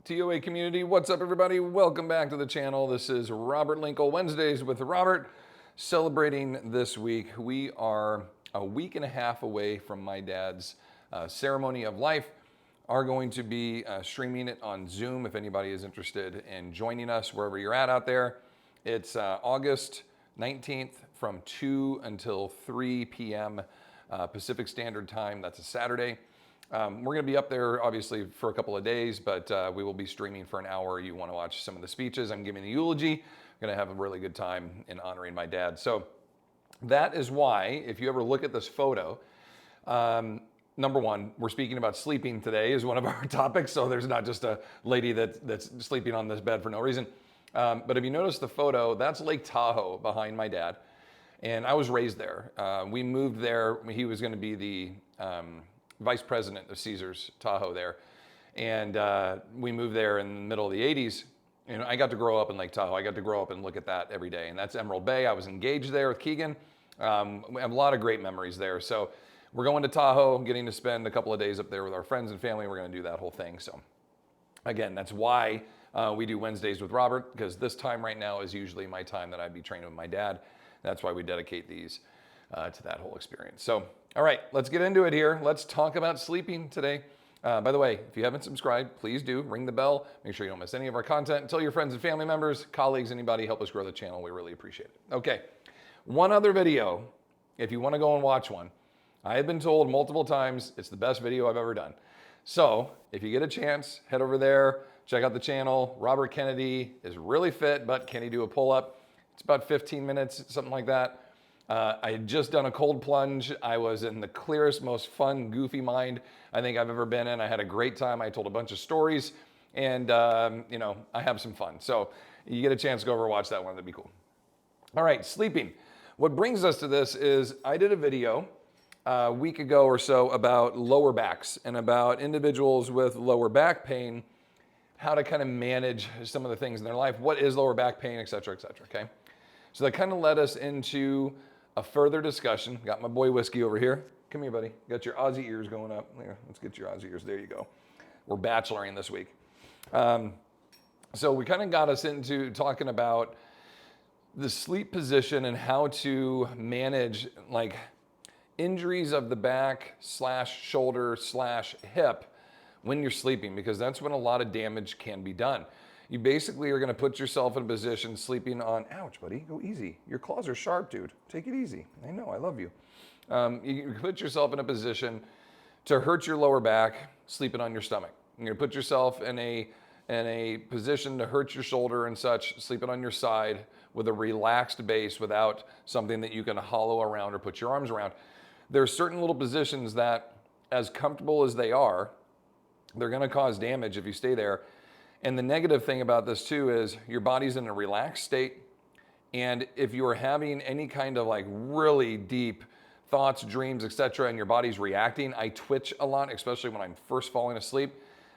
TOA community, what's up everybody? Welcome back to the channel. This is Robert Linkle, Wednesdays with Robert, celebrating this week. We are a week and a half away from my dad's ceremony of life. Are going to be streaming it on Zoom if anybody is interested in joining us wherever you're at out there. It's August 19th from 2 until 3 p.m. Pacific Standard Time. That's a Saturday. We're going to be up there, obviously, for a couple of days, but we will be streaming for an hour. You want to watch some of the speeches. I'm giving the eulogy. I'm going to have a really good time in honoring my dad. So that is why, if you ever look at this photo, number one, we're speaking about sleeping today is one of our topics. So there's not just a lady that's sleeping on this bed for no reason. But if you notice the photo, that's Lake Tahoe behind my dad. And I was raised there. We moved there. He was going to be the vice president of Caesars Tahoe there. And we moved there in the middle of the 80s. And I got to grow up in Lake Tahoe. I got to grow up and look at that every day. And that's Emerald Bay. I was engaged there with Keegan. We have a lot of great memories there. So we're going to Tahoe, getting to spend a couple of days up there with our friends and family. We're going to do that whole thing. So again, that's why we do Wednesdays with Robert, because this time right now is usually my time that I'd be training with my dad. That's why we dedicate these to that whole experience. So, all right, let's get into it here. Let's talk about sleeping today. By the way, if you haven't subscribed, please do. Ring the bell. Make sure you don't miss any of our content. Tell your friends and family members, colleagues, anybody, help us grow the channel. We really appreciate it. Okay, one other video, if you want to go and watch one. I have been told multiple times it's the best video I've ever done. So if you get a chance, head over there, check out the channel. Robert Kennedy is really fit, but can he do a pull-up? It's about 15 minutes, something like that. I had just done a cold plunge. I was in the clearest, most fun, goofy mind I think I've ever been in. I had a great time. I told a bunch of stories, and I have some fun. So you get a chance to go over and watch that one. That'd be cool. All right, sleeping. What brings us to this is I did a video a week ago or so about lower backs and about individuals with lower back pain, how to kind of manage some of the things in their life. What is lower back pain, et cetera, okay? So that kind of led us into a further discussion. Got my boy Whiskey over here. Come here, buddy. Got your Aussie ears going up. There, let's get your Aussie ears. There you go. We're bacheloring this week. So we kind of got us into talking about the sleep position and how to manage like injuries of the back / shoulder / hip when you're sleeping, because that's when a lot of damage can be done. You basically are going to put yourself in a position sleeping on, ouch, buddy, go easy. Your claws are sharp, dude. Take it easy. I know, I love you. You put yourself in a position to hurt your lower back sleeping on your stomach. You're going to put yourself in a position to hurt your shoulder and such, sleeping on your side with a relaxed base without something that you can hollow around or put your arms around. There are certain little positions that, as comfortable as they are, they're going to cause damage if you stay there. And the negative thing about this too is your body's in a relaxed state. And if you are having any kind of like really deep thoughts, dreams, etc., and your body's reacting, I twitch a lot, especially when I'm first falling asleep.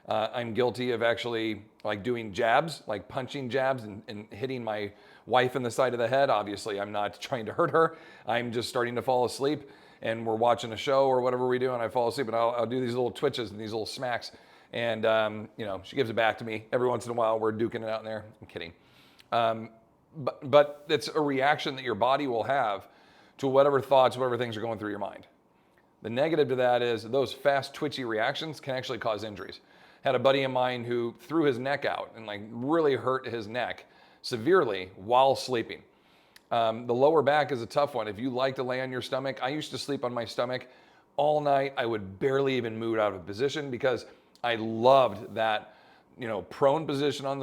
I'm guilty of actually like doing jabs, like punching jabs and hitting my wife in the side of the head. Obviously, I'm not trying to hurt her. I'm just starting to fall asleep and we're watching a show or whatever we do and I fall asleep and I'll do these little twitches and these little smacks. And, she gives it back to me every once in a while. We're duking it out in there. I'm kidding. But it's a reaction that your body will have to whatever thoughts, whatever things are going through your mind. The negative to that is those fast, twitchy reactions can actually cause injuries. Had a buddy of mine who threw his neck out and like really hurt his neck severely while sleeping. The lower back is a tough one. If you like to lay on your stomach, I used to sleep on my stomach all night. I would barely even move out of position because I loved that, prone position on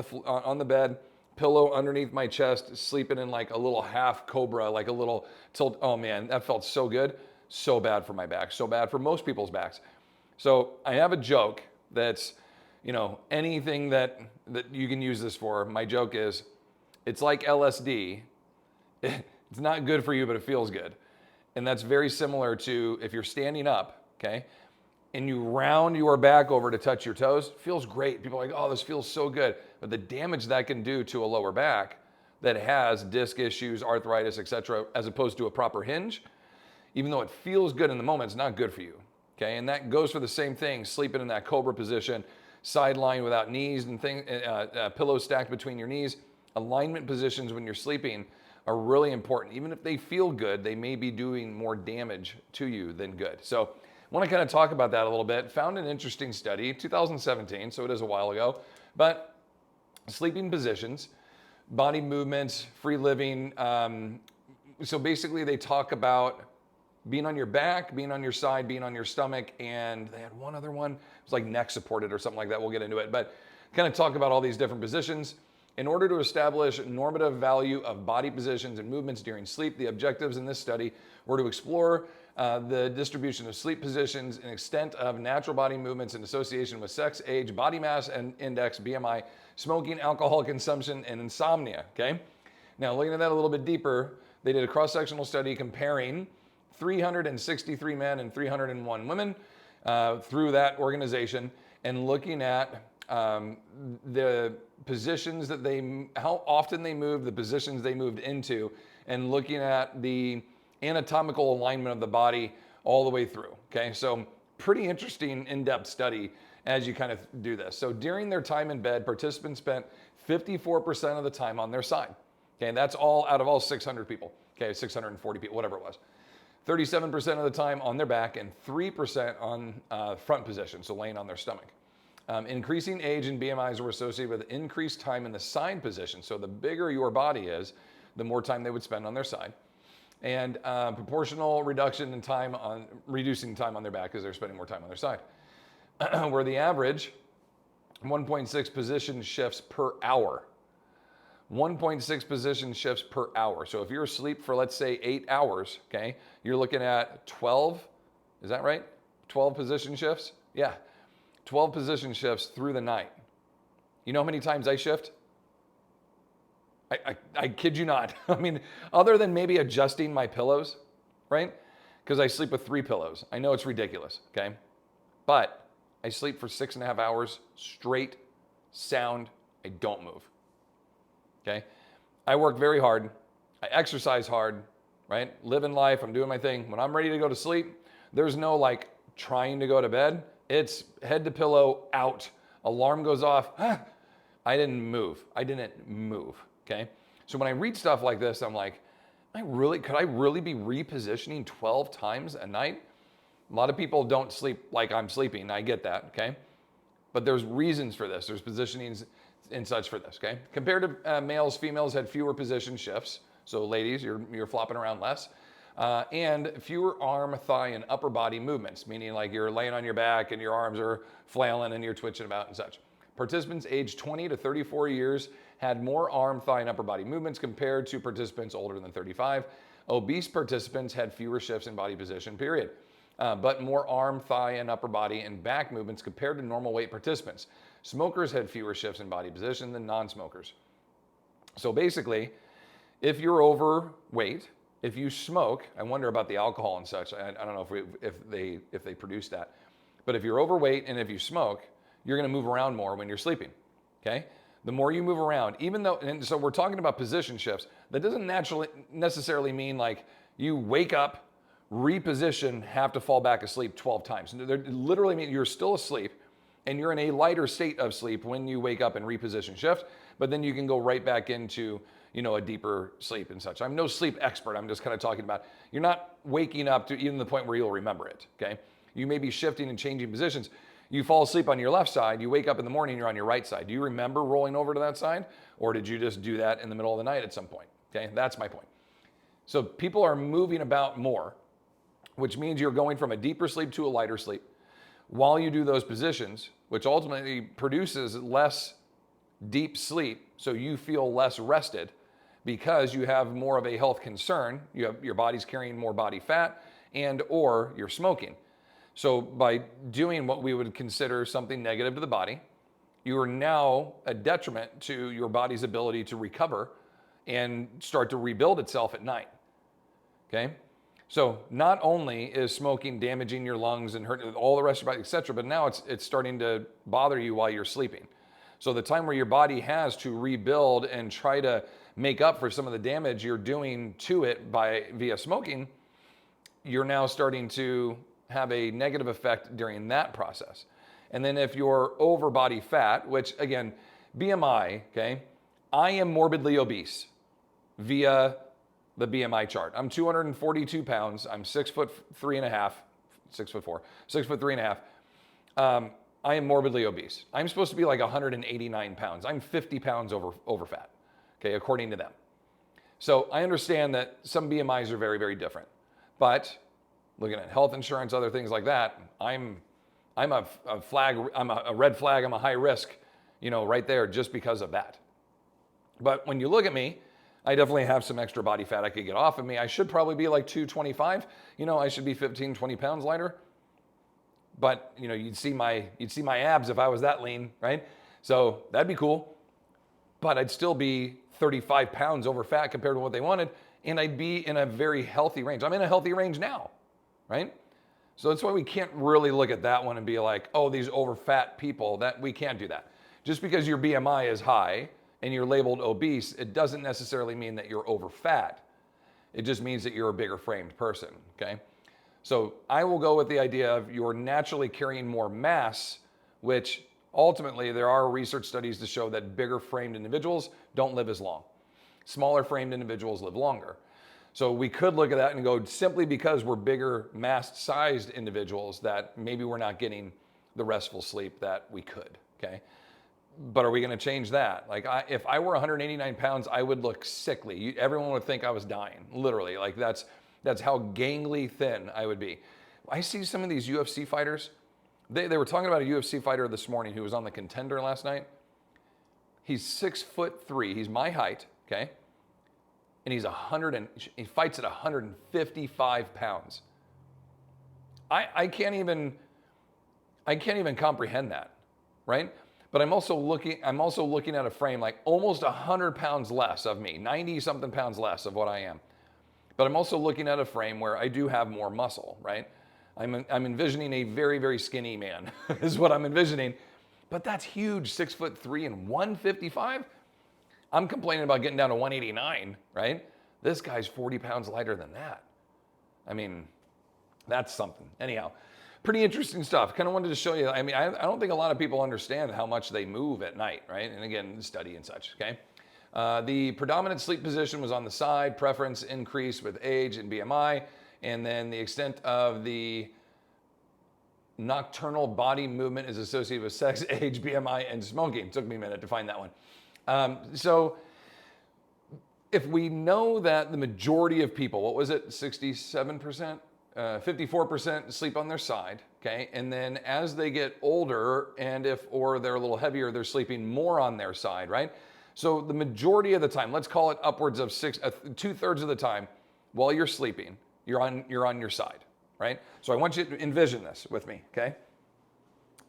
the bed, pillow underneath my chest, sleeping in like a little half cobra, like a little tilt. Oh man, that felt so good. So bad for my back. So bad for most people's backs. So I have a joke that's, anything that you can use this for. My joke is, it's like LSD. It's not good for you, but it feels good. And that's very similar to if you're standing up, okay? And you round your back over to touch your toes, feels great. People are like, oh, this feels so good. But the damage that can do to a lower back that has disc issues, arthritis, etc., as opposed to a proper hinge, even though it feels good in the moment, it's not good for you. Okay, and that goes for the same thing, sleeping in that cobra position, side lying without knees and pillows stacked between your knees. Alignment positions when you're sleeping are really important. Even if they feel good, they may be doing more damage to you than good. So I want to kind of talk about that a little bit. Found an interesting study, 2017, so it is a while ago, but sleeping positions, body movements, free living. So basically they talk about being on your back, being on your side, being on your stomach, and they had one other one. It was like neck supported or something like that. We'll get into it, but kind of talk about all these different positions. In order to establish normative value of body positions and movements during sleep, the objectives in this study were to explore the distribution of sleep positions and extent of natural body movements in association with sex, age, body mass and index, BMI, smoking, alcohol consumption, and insomnia, okay? Now, looking at that a little bit deeper, they did a cross-sectional study comparing 363 men and 301 women through that organization and looking at the positions that how often they moved, the positions they moved into, and looking at the anatomical alignment of the body all the way through, okay? So pretty interesting in-depth study as you kind of do this. So during their time in bed, participants spent 54% of the time on their side, okay? And that's all out of all 600 people, okay? 640 people, whatever it was. 37% of the time on their back and 3% on front position, so laying on their stomach. Increasing age and BMIs were associated with increased time in the side position. So the bigger your body is, the more time they would spend on their side. And proportional reduction in time reducing time on their back because they're spending more time on their side. Where the average 1.6 position shifts per hour. 1.6 position shifts per hour. So if you're asleep for, let's say, 8 hours, okay, you're looking at 12, is that right? 12 position shifts? Yeah. 12 position shifts through the night. You know how many times I shift? I kid you not. I mean, other than maybe adjusting my pillows, right? Because I sleep with 3 pillows. I know it's ridiculous, okay? But I sleep for 6.5 hours straight, sound. I don't move, okay? I work very hard. I exercise hard, right? Living life. I'm doing my thing. When I'm ready to go to sleep, there's no like trying to go to bed. It's head to pillow, out. Alarm goes off. I didn't move. Okay? So when I read stuff like this, I'm like, could I really be repositioning 12 times a night? A lot of people don't sleep like I'm sleeping. I get that, okay? But there's reasons for this. There's positionings and such for this, okay? Compared to males, females had fewer position shifts. So ladies, you're flopping around less. And fewer arm, thigh, and upper body movements, meaning like you're laying on your back and your arms are flailing and you're twitching about and such. Participants aged 20 to 34 years had more arm, thigh, and upper body movements compared to participants older than 35. Obese participants had fewer shifts in body position, period. But more arm, thigh, and upper body and back movements compared to normal weight participants. Smokers had fewer shifts in body position than non-smokers. So basically, if you're overweight, if you smoke, I wonder about the alcohol and such. I don't know if they produce that. But if you're overweight and if you smoke, you're going to move around more when you're sleeping, okay? The more you move around, even though, and so we're talking about position shifts, that doesn't necessarily mean like you wake up, reposition, have to fall back asleep 12 times. They literally mean you're still asleep and you're in a lighter state of sleep when you wake up and reposition shift, but then you can go right back into a deeper sleep and such. I'm no sleep expert. I'm just kind of talking about, you're not waking up to even the point where you'll remember it, okay? You may be shifting and changing positions. You fall asleep on your left side, you wake up in the morning, you're on your right side. Do you remember rolling over to that side? Or did you just do that in the middle of the night at some point? Okay, that's my point. So people are moving about more, which means you're going from a deeper sleep to a lighter sleep while you do those positions, which ultimately produces less deep sleep, so you feel less rested because you have more of a health concern. Your body's carrying more body fat and or you're smoking. So by doing what we would consider something negative to the body, you are now a detriment to your body's ability to recover and start to rebuild itself at night, okay? So not only is smoking damaging your lungs and hurting all the rest of your body, etc., but now it's starting to bother you while you're sleeping. So the time where your body has to rebuild and try to make up for some of the damage you're doing to it via smoking, you're now starting to have a negative effect during that process. And then if you're over body fat, which again, BMI, okay, I am morbidly obese via the BMI chart. I'm 242 pounds. I'm 6'3.5", 6'4", 6'3.5". I am morbidly obese. I'm supposed to be like 189 pounds. I'm 50 pounds over fat, okay, according to them. So I understand that some BMIs are very, very different, but looking at health insurance, other things like that, I'm a flag. I'm a red flag. I'm a high risk, right there just because of that. But when you look at me, I definitely have some extra body fat I could get off of me. I should probably be like 225. I should be 15, 20 pounds lighter. But you'd see my abs if I was that lean, right? So that'd be cool. But I'd still be 35 pounds over fat compared to what they wanted, and I'd be in a very healthy range. I'm in a healthy range now, right? So that's why we can't really look at that one and be like, oh, these over fat people, that we can't do that. Just because your BMI is high and you're labeled obese, it doesn't necessarily mean that you're over fat. It just means that you're a bigger framed person, okay? So I will go with the idea of you're naturally carrying more mass, which ultimately there are research studies to show that bigger framed individuals don't live as long. Smaller framed individuals live longer. So we could look at that and go, simply because we're bigger mass sized individuals, that maybe we're not getting the restful sleep that we could, okay? But are we going to change that? Like if I were 189 pounds, I would look sickly. Everyone would think I was dying, literally. Like that's how gangly thin I would be. I see some of these UFC fighters. They were talking about a UFC fighter this morning who was on the Contender last night. He's 6'3". He's my height, okay? And he fights at 155 pounds. I can't even comprehend that, right? But I'm also looking at a frame like almost 100 pounds less of me, 90 something pounds less of what I am. But I'm also looking at a frame where I do have more muscle, right? I'm envisioning a very, very skinny man is what I'm envisioning. But that's huge, 6'3" and 155. I'm complaining about getting down to 189, right? This guy's 40 pounds lighter than that. I mean, that's something. Anyhow, pretty interesting stuff. Kind of wanted to show you. I mean, I don't think a lot of people understand how much they move at night, right? And again, study and such, okay? The predominant sleep position was on the side. Preference increased with age and BMI. And then the extent of the nocturnal body movement is associated with sex, age, BMI, and smoking. It took me a minute to find that one. So if we know that the majority of people, what was it, 67%? 54% sleep on their side, okay? And then as they get older or they're a little heavier, they're sleeping more on their side, right? So the majority of the time, let's call it upwards of 2/3 of the time while you're sleeping, you're on your side, right? So I want you to envision this with me, okay?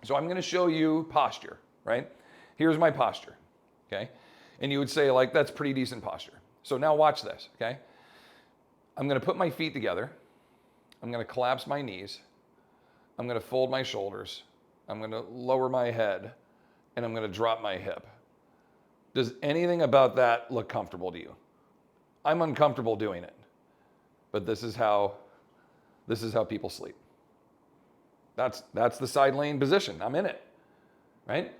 So I'm going to show you posture, right? Here's my posture, okay? And you would say, like, that's pretty decent posture. So now watch this, okay? I'm going to put my feet together. I'm going to collapse my knees. I'm going to fold my shoulders. I'm going to lower my head, and I'm going to drop my hip. Does anything about that look comfortable to you? I'm uncomfortable doing it, but this is how people sleep. That's the side laying position. I'm in it, right?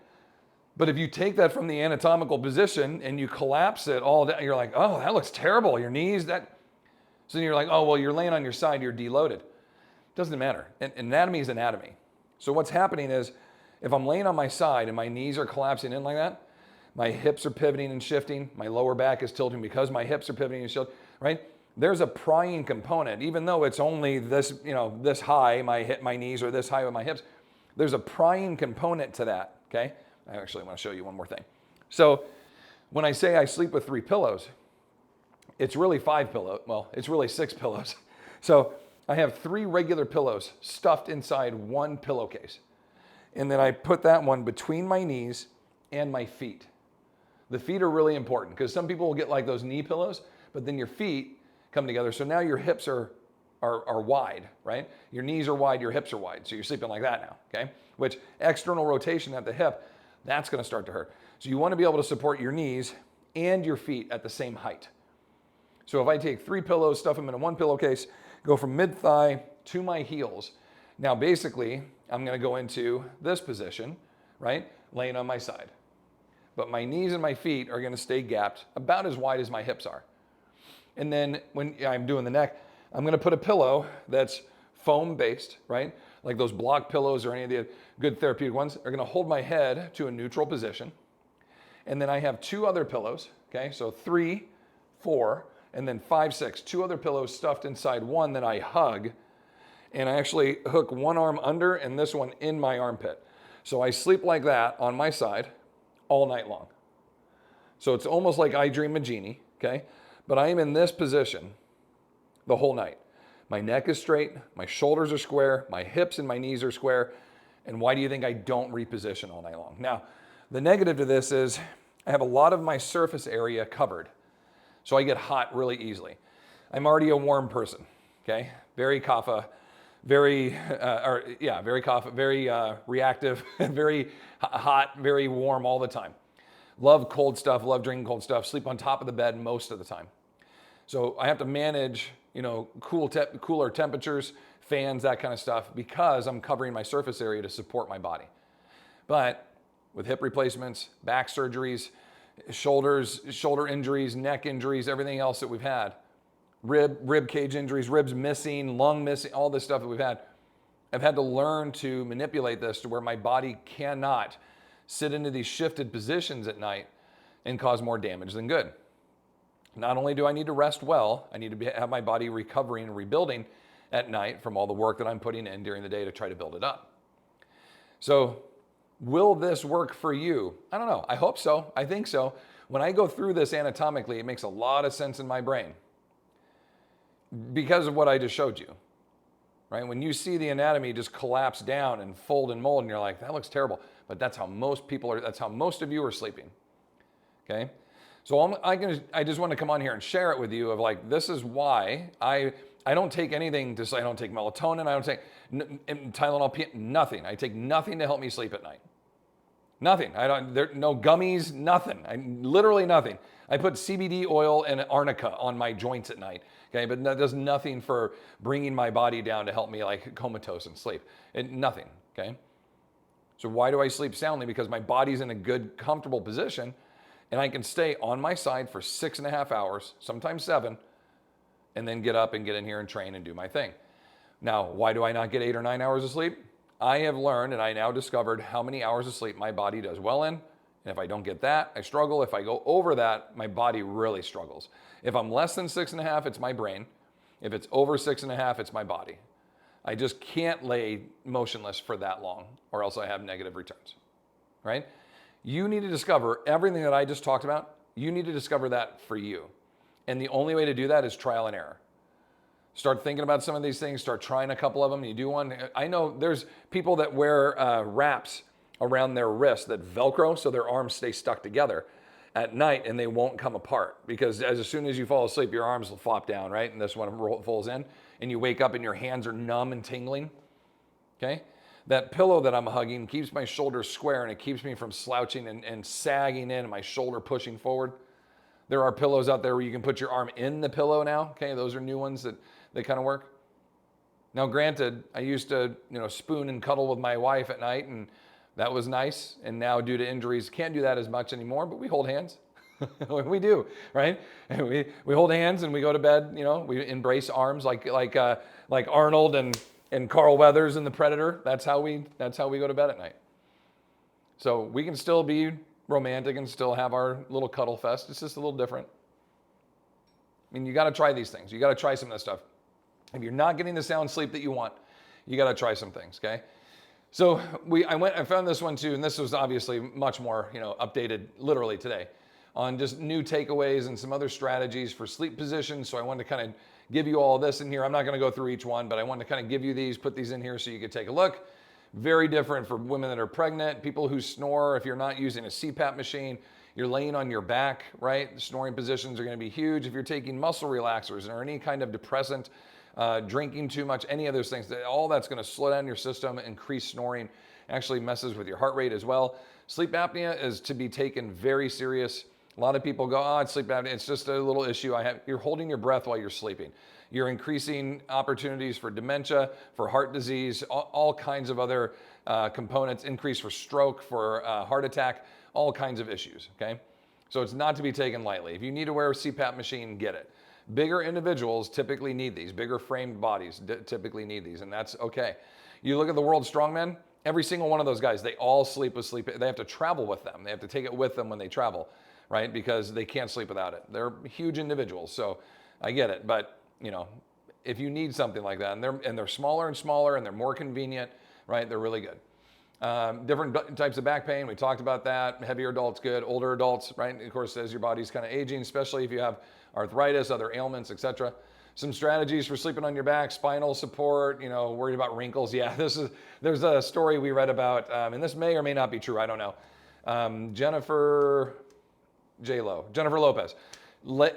But if you take that from the anatomical position and you collapse it all down, you're like, oh, that looks terrible. Your knees, so then you're like, oh, well, you're laying on your side, you're deloaded. Doesn't matter. Anatomy is anatomy. So what's happening is if I'm laying on my side and my knees are collapsing in like that, my hips are pivoting and shifting, my lower back is tilting because my hips are pivoting and shifting, right? There's a prying component, even though it's only this, this high, my knees are this high with my hips, there's a prying component to that, okay? I actually want to show you one more thing. So when I say I sleep with 3 pillows, it's really 5 pillows. Well, it's really 6 pillows. So I have 3 regular pillows stuffed inside one pillowcase. And then I put that one between my knees and my feet. The feet are really important because some people will get like those knee pillows, but then your feet come together. So now your hips are wide, right? Your knees are wide, your hips are wide. So you're sleeping like that now, okay? Which external rotation at the hip, that's going to start to hurt. So you want to be able to support your knees and your feet at the same height. So if I take 3 pillows, stuff them in a one pillowcase, go from mid-thigh to my heels. Now basically, I'm going to go into this position, right? Laying on my side. But my knees and my feet are going to stay gapped about as wide as my hips are. And then when I'm doing the neck, I'm going to put a pillow that's foam based, right? Like those block pillows or any of the good therapeutic ones are going to hold my head to a neutral position. And then I have 2 other pillows, okay? So 3, 4, and then 5, 6. 2 other pillows stuffed inside one that I hug. And I actually hook one arm under and this one in my armpit. So I sleep like that on my side all night long. So it's almost like I dream a genie, okay? But I am in this position the whole night. My neck is straight, my shoulders are square, my hips and my knees are square. And why do you think I don't reposition all night long? Now, the negative to this is I have a lot of my surface area covered. So I get hot really easily. I'm already a warm person, okay? Very kapha, very reactive, very hot, very warm all the time. Love cold stuff, love drinking cold stuff, sleep on top of the bed most of the time. So I have to manage, cooler temperatures, fans, that kind of stuff, because I'm covering my surface area to support my body. But with hip replacements, back surgeries, shoulder injuries, neck injuries, everything else that we've had, rib cage injuries, ribs missing, lung missing, all this stuff that we've had, I've had to learn to manipulate this to where my body cannot sit into these shifted positions at night and cause more damage than good. Not only do I need to rest well, I need to have my body recovering and rebuilding at night from all the work that I'm putting in during the day to try to build it up. So will this work for you? I don't know. I hope so. I think so. When I go through this anatomically, it makes a lot of sense in my brain because of what I just showed you, right? When you see the anatomy just collapse down and fold and mold and you're like, that looks terrible. But that's how most people are, that's how most of you are sleeping, okay? So I just want to come on here and share it with you of like, this is why I don't take anything to say, I don't take melatonin, I don't take Tylenol, nothing. I take nothing to help me sleep at night. Nothing. No gummies, nothing. Literally nothing. I put CBD oil and arnica on my joints at night, okay? But that does nothing for bringing my body down to help me like comatose and sleep. Nothing, okay? So why do I sleep soundly? Because my body's in a good, comfortable position and I can stay on my side for 6.5 hours, sometimes 7, and then get up and get in here and train and do my thing. Now, why do I not get 8 or 9 hours of sleep? I have learned and I now discovered how many hours of sleep my body does well in. And if I don't get that, I struggle. If I go over that, my body really struggles. If I'm less than 6.5, it's my brain. If it's over 6.5, it's my body. I just can't lay motionless for that long or else I have negative returns, right? You need to discover everything that I just talked about. You need to discover that for you. And the only way to do that is trial and error. Start thinking about some of these things, start trying a couple of them. You do one. I know there's people that wear wraps around their wrists that Velcro so their arms stay stuck together at night and they won't come apart because as soon as you fall asleep, your arms will flop down, right? And this one falls in and you wake up and your hands are numb and tingling, okay? That pillow that I'm hugging keeps my shoulders square and it keeps me from slouching and sagging in and my shoulder pushing forward. There are pillows out there where you can put your arm in the pillow now, okay? Those are new ones that kind of work. Now, granted, I used to, spoon and cuddle with my wife at night and that was nice. And now due to injuries, can't do that as much anymore, but we hold hands. We do, right? And we hold hands and we go to bed, we embrace arms like Arnold and Carl Weathers in The Predator. That's how we go to bed at night. So we can still be romantic and still have our little cuddle fest. It's just a little different. I mean, you got to try these things. You got to try some of this stuff. If you're not getting the sound sleep that you want, you got to try some things, okay? So I found this one too, and this was obviously much more, updated literally today on just new takeaways and some other strategies for sleep positions. So I wanted to kind of give you all this in here. I'm not going to go through each one, but I wanted to kind of give you these, put these in here so you could take a look. Very different for women that are pregnant, people who snore. If you're not using a CPAP machine, you're laying on your back, right? The snoring positions are going to be huge. If you're taking muscle relaxers or any kind of depressant, drinking too much, any of those things, all that's going to slow down your system, increase snoring, actually messes with your heart rate as well. Sleep apnea is to be taken very serious. A lot of people go, oh, it's sleep apnea. It's just a little issue I have. You're holding your breath while you're sleeping. You're increasing opportunities for dementia, for heart disease, all kinds of other components, increase for stroke, for heart attack, all kinds of issues, okay? So it's not to be taken lightly. If you need to wear a CPAP machine, get it. Bigger individuals typically need these. Bigger framed bodies typically need these, and that's okay. You look at the world's strongmen, every single one of those guys, they all sleep with sleep. They have to travel with them. They have to take it with them when they travel, right? Because they can't sleep without it. They're huge individuals, so I get it. But, you know, if you need something like that, and they're smaller and smaller, and they're more convenient, right? They're really good. Different types of back pain, we talked about that. Heavier adults, good. Older adults, right? Of course, as your body's kind of aging, especially if you have arthritis, other ailments, etc. Some strategies for sleeping on your back, spinal support, you know, worried about wrinkles. Yeah, there's a story we read about, and this may or may not be true, I don't know. Jennifer Lopez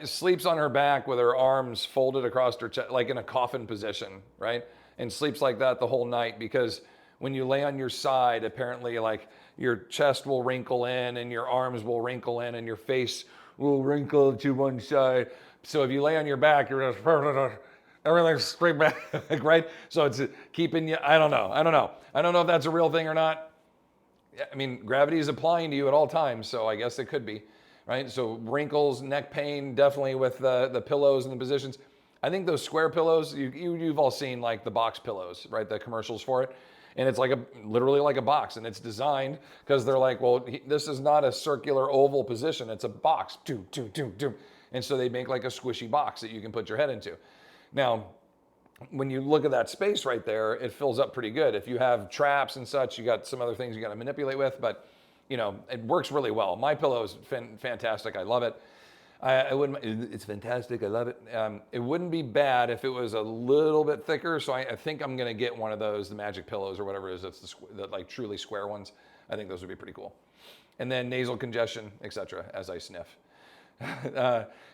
sleeps on her back with her arms folded across her chest, like in a coffin position, right? And sleeps like that the whole night because when you lay on your side, apparently like your chest will wrinkle in and your arms will wrinkle in and your face will wrinkle to one side. So if you lay on your back, you're just everything's straight back, right? So it's keeping you, I don't know if that's a real thing or not. I mean, gravity is applying to you at all times, so I guess it could be, right? So wrinkles, neck pain, definitely with the pillows and the positions. I think those square pillows, you've all seen like the box pillows, right? The commercials for it. And it's like literally like a box, and it's designed because they're like, well, this is not a circular oval position, it's a box, and so they make like a squishy box that you can put your head into. Now, when you look at that space right there, it fills up pretty good. If you have traps and such, you got some other things you got to manipulate with, but you know, it works really well. My pillow is fantastic, I love it. I wouldn't. It's fantastic. I love it. It wouldn't be bad if it was a little bit thicker. So I think I'm gonna get one of those, the magic pillows or whatever it is. That's the like truly square ones. I think those would be pretty cool. And then nasal congestion, etc. As I sniff.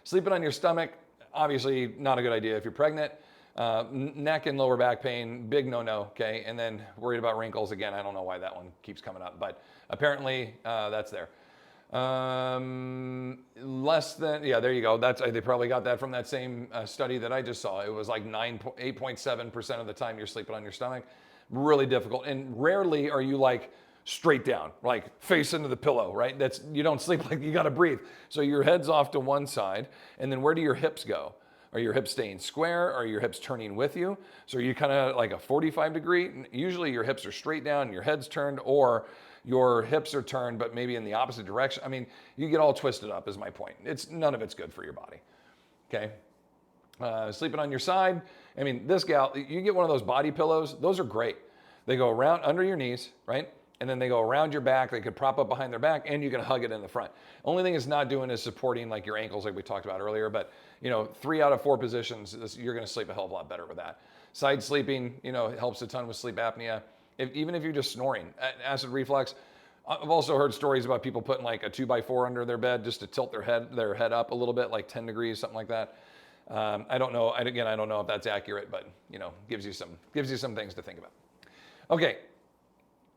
Sleeping on your stomach, obviously not a good idea if you're pregnant. Neck and lower back pain, big no-no. Okay. And then worried about wrinkles again. I don't know why that one keeps coming up, but apparently that's there. Less than, yeah, there you go. They probably got that from that same study that I just saw. It was like 8.7% of the time you're sleeping on your stomach. Really difficult. And rarely are you like straight down, like face into the pillow, right? You don't sleep like you got to breathe. So your head's off to one side. And then where do your hips go? Are your hips staying square? Are your hips turning with you? So are you kind of like a 45 degree? Usually your hips are straight down, your head's turned, or your hips are turned, but maybe in the opposite direction. I mean, you get all twisted up is my point. None of it's good for your body, okay? Sleeping on your side. I mean, this gal, you get one of those body pillows, those are great. They go around under your knees, right? And then they go around your back. They could prop up behind their back, and you can hug it in the front. Only thing it's not doing is supporting like your ankles like we talked about earlier, but you know, 3 out of 4 positions, you're gonna sleep a hell of a lot better with that. Side sleeping, you know, helps a ton with sleep apnea. Even if you're just snoring, acid reflux. I've also heard stories about people putting like a 2x4 under their bed just to tilt their head up a little bit, like 10 degrees, something like that. I don't know. I don't know if that's accurate, but you know, gives you some things to think about. Okay.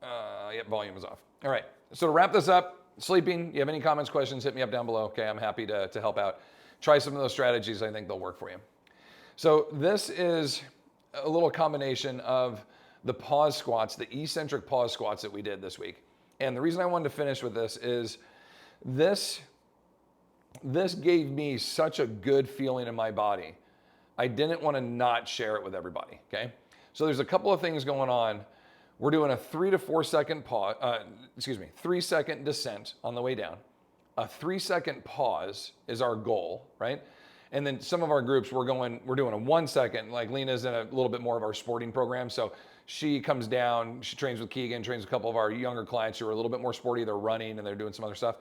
Yep, volume is off. All right. So to wrap this up, sleeping. You have any comments, questions? Hit me up down below. Okay, I'm happy to help out. Try some of those strategies. I think they'll work for you. So this is a little combination of the pause squats, the eccentric pause squats that we did this week. And the reason I wanted to finish with this is this gave me such a good feeling in my body. I didn't want to not share it with everybody, okay? So there's a couple of things going on. We're doing a 3 to 4 second pause, 3-second descent on the way down. A 3-second pause is our goal, right? And then some of our groups, we're doing a 1 second, like Lena's in a little bit more of our sporting program. So she comes down, she trains with Keegan, trains a couple of our younger clients who are a little bit more sporty. They're running and they're doing some other stuff.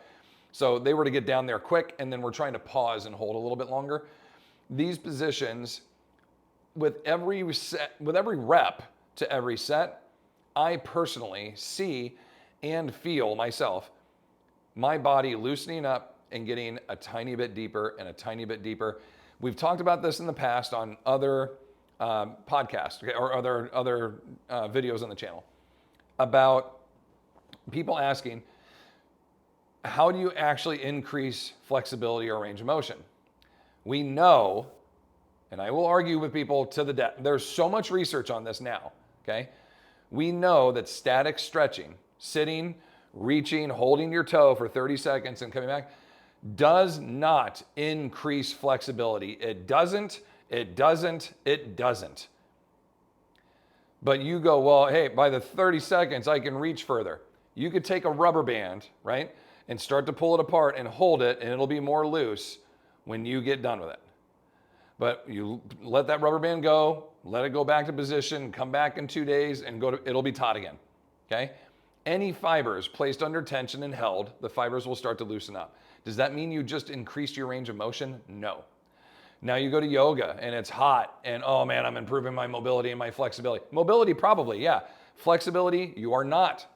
So they were to get down there quick, and then we're trying to pause and hold a little bit longer. These positions, with every rep to every set, I personally see and feel myself, my body loosening up and getting a tiny bit deeper and a tiny bit deeper. We've talked about this in the past on other podcasts, okay, or other videos on the channel about people asking, how do you actually increase flexibility or range of motion? We know, and I will argue with people to the death, there's so much research on this now, okay? We know that static stretching, sitting, reaching, holding your toe for 30 seconds and coming back, does not increase flexibility. It doesn't. But you go, well, hey, by the 30 seconds, I can reach further. You could take a rubber band, right, and start to pull it apart and hold it, and it'll be more loose when you get done with it. But you let that rubber band go, let it go back to position, come back in 2 days, and it'll be taut again, okay? Any fibers placed under tension and held, the fibers will start to loosen up. Does that mean you just increased your range of motion? No. Now you go to yoga and it's hot and, oh man, I'm improving my mobility and my flexibility. Mobility, probably, yeah. Flexibility, you are not.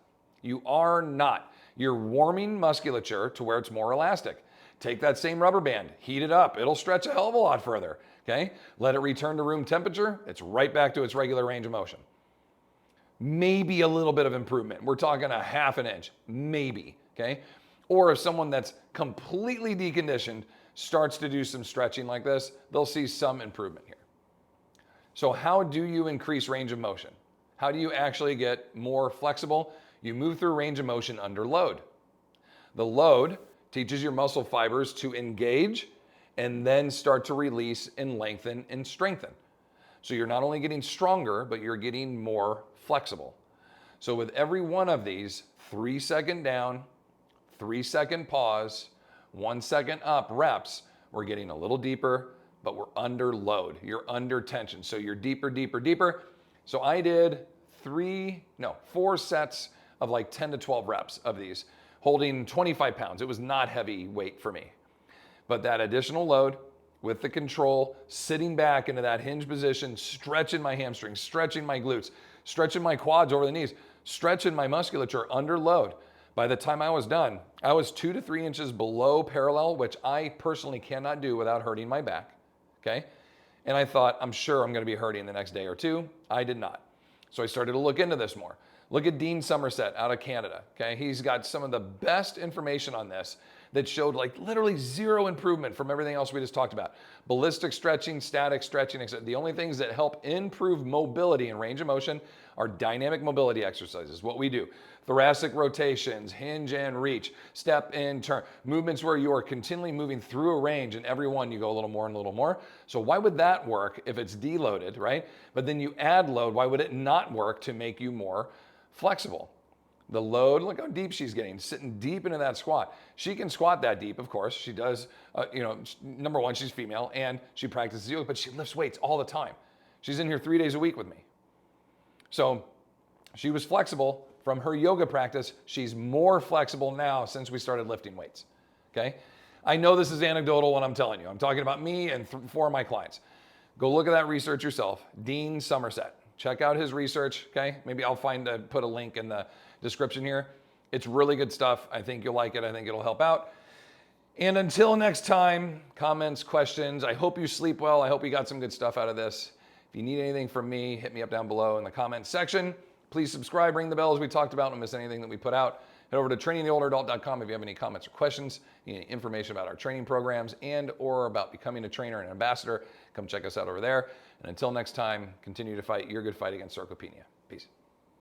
You are not. You're warming musculature to where it's more elastic. Take that same rubber band, heat it up. It'll stretch a hell of a lot further, okay? Let it return to room temperature. It's right back to its regular range of motion. Maybe a little bit of improvement. We're talking a half an inch, maybe, okay? Or if someone that's completely deconditioned starts to do some stretching like this, they'll see some improvement here. So how do you increase range of motion? How do you actually get more flexible? You move through range of motion under load. The load teaches your muscle fibers to engage and then start to release and lengthen and strengthen. So you're not only getting stronger, but you're getting more flexible. So with every one of these, 3 second down, 3 second pause, 1 second up reps, we're getting a little deeper, but we're under load. You're under tension. So you're deeper, deeper, deeper. So I did 4 sets of like 10 to 12 reps of these, holding 25 pounds. It was not heavy weight for me. But that additional load with the control, sitting back into that hinge position, stretching my hamstrings, stretching my glutes, stretching my quads over the knees, stretching my musculature under load. By the time I was done, I was 2 to 3 inches below parallel, which I personally cannot do without hurting my back, okay? And I thought, I'm sure I'm gonna be hurting the next day or two. I did not. So I started to look into this more. Look at Dean Somerset out of Canada, okay? He's got some of the best information on this that showed like literally zero improvement from everything else we just talked about. Ballistic stretching, static stretching, etc. The only things that help improve mobility and range of motion are dynamic mobility exercises, what we do. Thoracic rotations, hinge and reach, step and turn, movements where you are continually moving through a range, and every one you go a little more and a little more. So why would that work if it's deloaded, right? But then you add load, why would it not work to make you more flexible? The load, look how deep she's getting, sitting deep into that squat. She can squat that deep, of course. She does, number one, she's female and she practices yoga, but she lifts weights all the time. She's in here 3 days a week with me. So she was flexible from her yoga practice. She's more flexible now since we started lifting weights, okay? I know this is anecdotal when I'm telling you. I'm talking about me and 4 of my clients. Go look at that research yourself. Dean Somerset. Check out his research, okay? Maybe I'll put a link in the description here. It's really good stuff. I think you'll like it. I think it'll help out. And until next time, comments, questions. I hope you sleep well. I hope you got some good stuff out of this. If you need anything from me, hit me up down below in the comments section. Please subscribe, ring the bell as we talked about. Don't miss anything that we put out. Head over to trainingtheolderadult.com if you have any comments or questions, any information about our training programs and or about becoming a trainer and ambassador. Come check us out over there. And until next time, continue to fight your good fight against sarcopenia. Peace.